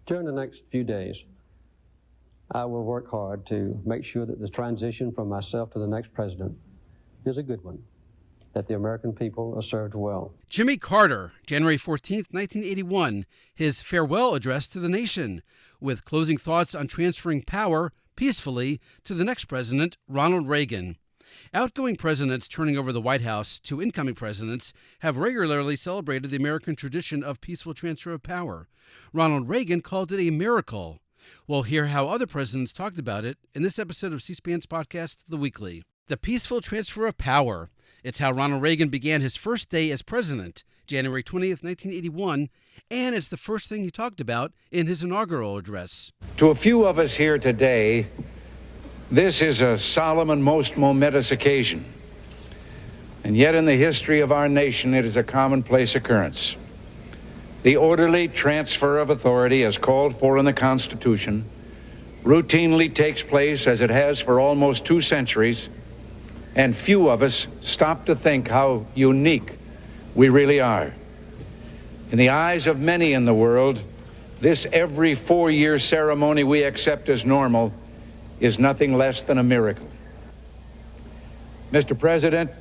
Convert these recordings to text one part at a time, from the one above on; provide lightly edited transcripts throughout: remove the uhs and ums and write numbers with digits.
During the next few days, I will work hard to make sure that the transition from myself to the next president is a good one, that the American people are served well. Jimmy Carter, January 14th, 1981, his farewell address to the nation, with closing thoughts on transferring power peacefully to the next president, Ronald Reagan. Outgoing presidents turning over the White House to incoming presidents have regularly celebrated the American tradition of peaceful transfer of power. Ronald Reagan called it a miracle. We'll hear how other presidents talked about it in this episode of C-SPAN's podcast, The Weekly. The peaceful transfer of power. It's how Ronald Reagan began his first day as president, January 20th, 1981, and it's the first thing he talked about in his inaugural address. To a few of us here today, this is a solemn and most momentous occasion. And yet in the history of our nation, it is a commonplace occurrence. The orderly transfer of authority, as called for in the Constitution, routinely takes place as it has for almost 2 centuries, and few of us stop to think how unique we really are. In the eyes of many in the world, this every 4-year ceremony we accept as normal is nothing less than a miracle. Mr. President,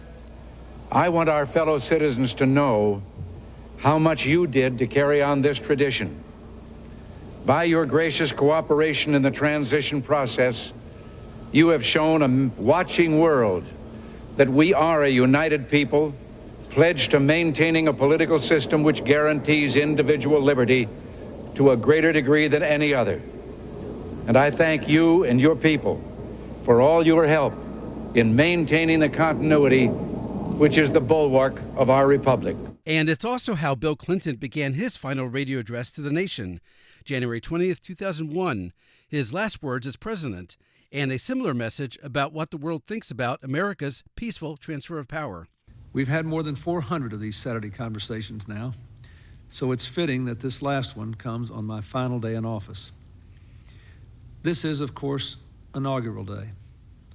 I want our fellow citizens to know how much you did to carry on this tradition. By your gracious cooperation in the transition process, you have shown a watching world that we are a united people, pledged to maintaining a political system which guarantees individual liberty to a greater degree than any other. And I thank you and your people for all your help in maintaining the continuity which is the bulwark of our republic. And it's also how Bill Clinton began his final radio address to the nation, January 20th, 2001, his last words as president, and a similar message about what the world thinks about America's peaceful transfer of power. We've had more than 400 of these Saturday conversations now, so it's fitting that this last one comes on my final day in office. This is, of course, inaugural day,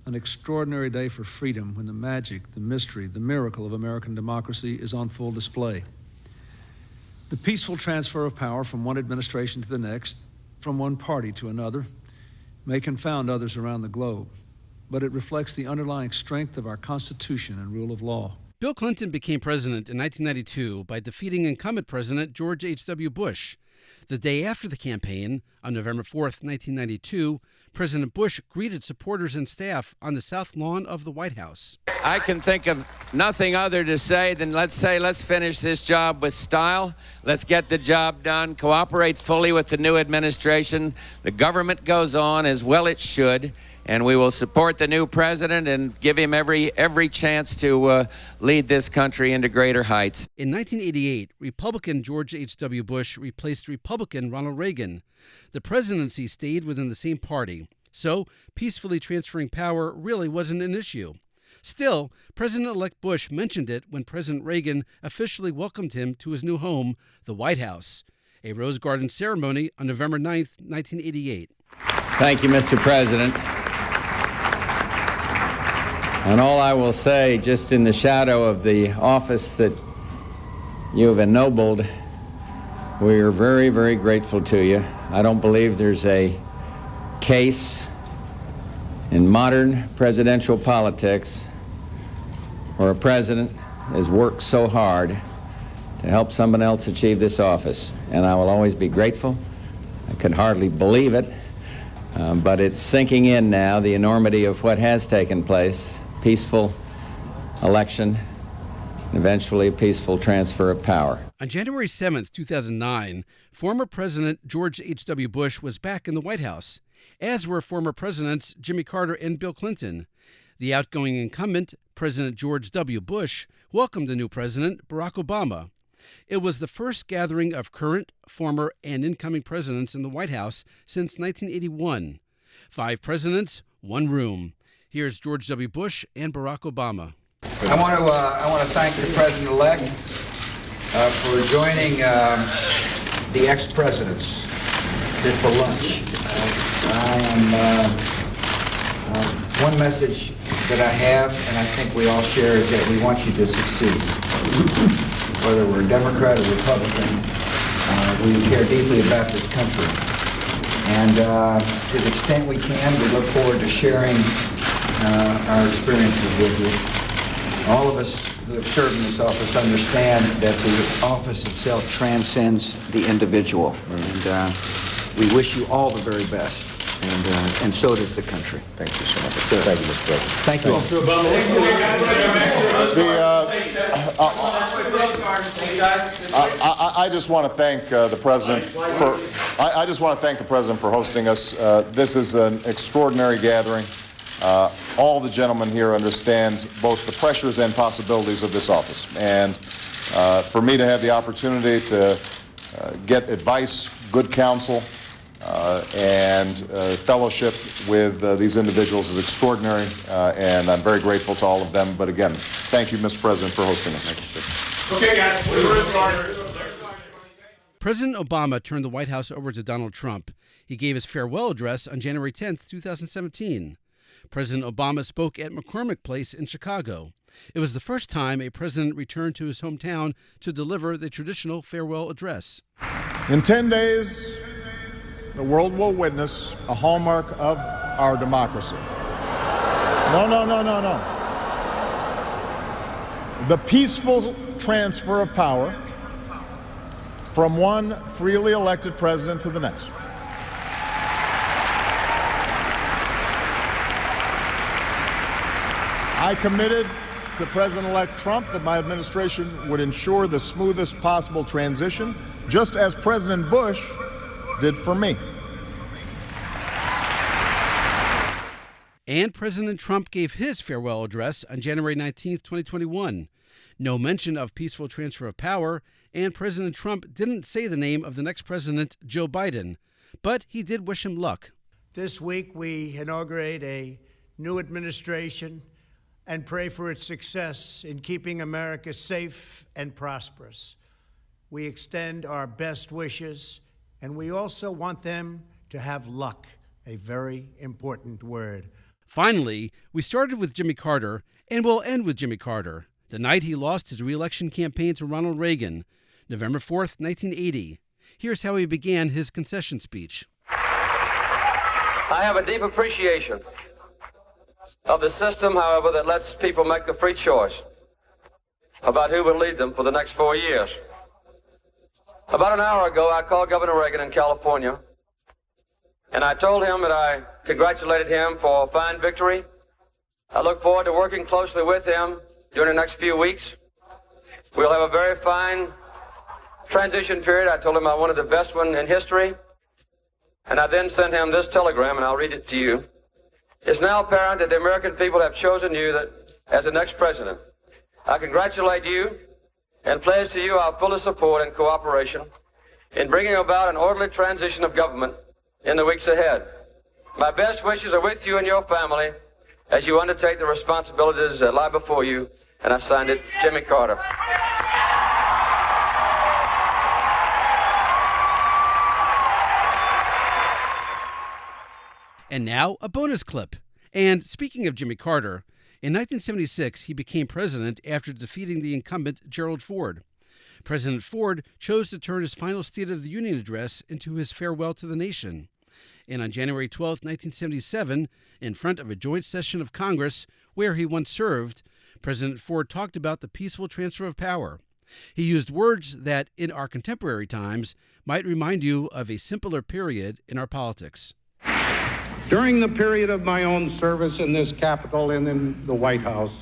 an extraordinary day for freedom when the magic, the mystery, the miracle of American democracy is on full display. The peaceful transfer of power from one administration to the next, from one party to another, may confound others around the globe, but it reflects the underlying strength of our Constitution and rule of law. Bill Clinton became president in 1992 by defeating incumbent President George H.W. Bush. The day after the campaign, on November 4th, 1992, President Bush greeted supporters and staff on the south lawn of the White House. I can think of nothing other to say than let's finish this job with style. Let's get the job done. Cooperate fully with the new administration. The government goes on as well it should, and we will support the new president and give him every chance to lead this country into greater heights. In 1988, Republican George H.W. Bush replaced Republican Ronald Reagan. The presidency stayed within the same party, so peacefully transferring power really wasn't an issue. Still, President-elect Bush mentioned it when President Reagan officially welcomed him to his new home, the White House, a Rose Garden ceremony on November 9th, 1988. Thank you, Mr. President. And all I will say, just in the shadow of the office that you have ennobled, we are very, very grateful to you. I don't believe there's a case in modern presidential politics where a president has worked so hard to help someone else achieve this office. And I will always be grateful. I could hardly believe it, but it's sinking in now, the enormity of what has taken place. Peaceful election, and eventually a peaceful transfer of power. On January 7th, 2009, former President George H.W. Bush was back in the White House, as were former Presidents Jimmy Carter and Bill Clinton. The outgoing incumbent, President George W. Bush, welcomed the new president, Barack Obama. It was the first gathering of current, former, and incoming presidents in the White House since 1981. 5 presidents, 1 room. Here's George W. Bush and Barack Obama. I want to thank the President-elect for joining the ex-presidents here for lunch. One message that I have, and I think we all share, is that we want you to succeed. Whether we're Democrat or Republican, we care deeply about this country. And to the extent we can, we look forward to sharing our experiences with you. All of us who have served in this office understand that the office itself transcends the individual. And we wish you all the very best. And so does the country. Thank you so much. Thank you, Mr. President. Thank you all. I just want to thank the President for. I just want to thank the President for hosting us. This is an extraordinary gathering. All the gentlemen here understand both the pressures and possibilities of this office, and for me to have the opportunity to get advice, good counsel, and fellowship with these individuals is extraordinary, and I'm very grateful to all of them. But again, thank you, Mr. President, for hosting us. Thank you, sir. Okay, guys. President Obama turned the White House over to Donald Trump. He gave his farewell address on January 10, 2017. President Obama spoke at McCormick Place in Chicago. It was the first time a president returned to his hometown to deliver the traditional farewell address. In 10 days, the world will witness a hallmark of our democracy. No. The peaceful transfer of power from one freely elected president to the next. I committed to President-elect Trump that my administration would ensure the smoothest possible transition, just as President Bush did for me. And President Trump gave his farewell address on January 19, 2021. No mention of peaceful transfer of power, and President Trump didn't say the name of the next president, Joe Biden, but he did wish him luck. This week we inaugurate a new administration and pray for its success in keeping America safe and prosperous. We extend our best wishes, and we also want them to have luck, a very important word. Finally, we started with Jimmy Carter, and we'll end with Jimmy Carter, the night he lost his re-election campaign to Ronald Reagan, November 4th, 1980. Here's how he began his concession speech. I have a deep appreciation of the system, however, that lets people make the free choice about who will lead them for the next 4 years. About an hour ago, I called Governor Reagan in California, and I told him that I congratulated him for a fine victory. I look forward to working closely with him during the next few weeks. We'll have a very fine transition period. I told him I wanted the best one in history. And I then sent him this telegram, and I'll read it to you. It's now apparent that the American people have chosen you as the next president. I congratulate you and pledge to you our fullest support and cooperation in bringing about an orderly transition of government in the weeks ahead. My best wishes are with you and your family as you undertake the responsibilities that lie before you. And I signed it, Jimmy Carter. And now, a bonus clip. And speaking of Jimmy Carter, in 1976, he became president after defeating the incumbent Gerald Ford. President Ford chose to turn his final State of the Union address into his farewell to the nation. And on January 12, 1977, in front of a joint session of Congress where he once served, President Ford talked about the peaceful transfer of power. He used words that, in our contemporary times, might remind you of a simpler period in our politics. During the period of my own service in this Capitol and in the White House,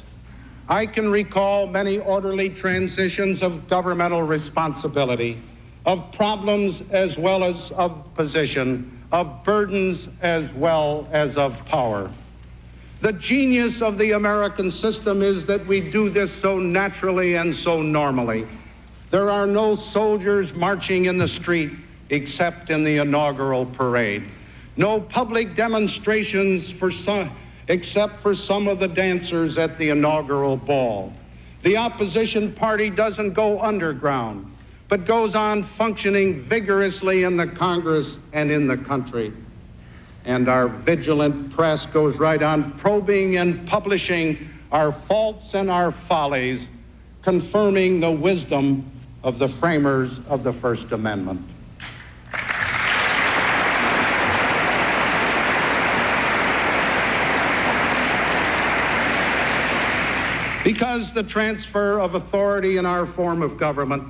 I can recall many orderly transitions of governmental responsibility, of problems as well as of position, of burdens as well as of power. The genius of the American system is that we do this so naturally and so normally. There are no soldiers marching in the street except in the inaugural parade. No public demonstrations except for some of the dancers at the inaugural ball. The opposition party doesn't go underground, but goes on functioning vigorously in the Congress and in the country. And our vigilant press goes right on probing and publishing our faults and our follies, confirming the wisdom of the framers of the First Amendment. Because the transfer of authority in our form of government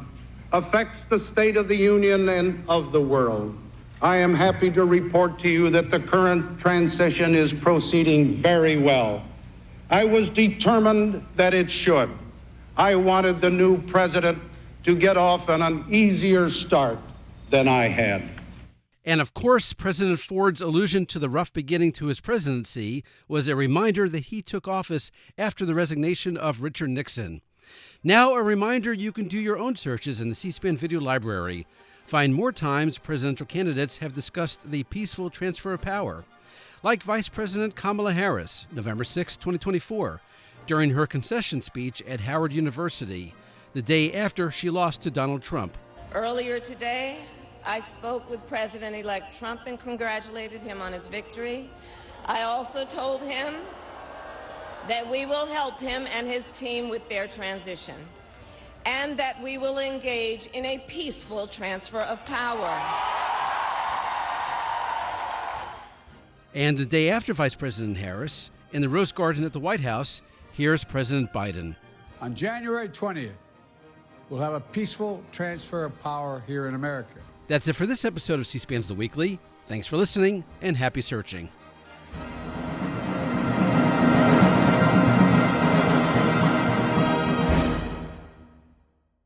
affects the state of the Union and of the world, I am happy to report to you that the current transition is proceeding very well. I was determined that it should. I wanted the new president to get off on an easier start than I had. And of course, President Ford's allusion to the rough beginning to his presidency was a reminder that he took office after the resignation of Richard Nixon. Now, a reminder you can do your own searches in the C-SPAN video library. Find more times presidential candidates have discussed the peaceful transfer of power, like Vice President Kamala Harris, November 6, 2024, during her concession speech at Howard University, the day after she lost to Donald Trump. Earlier today, I spoke with President-elect Trump and congratulated him on his victory. I also told him that we will help him and his team with their transition, and that we will engage in a peaceful transfer of power. And the day after Vice President Harris, in the Rose Garden at the White House, here's President Biden. On January 20th, we'll have a peaceful transfer of power here in America. That's it for this episode of C-SPAN's The Weekly. Thanks for listening, and happy searching.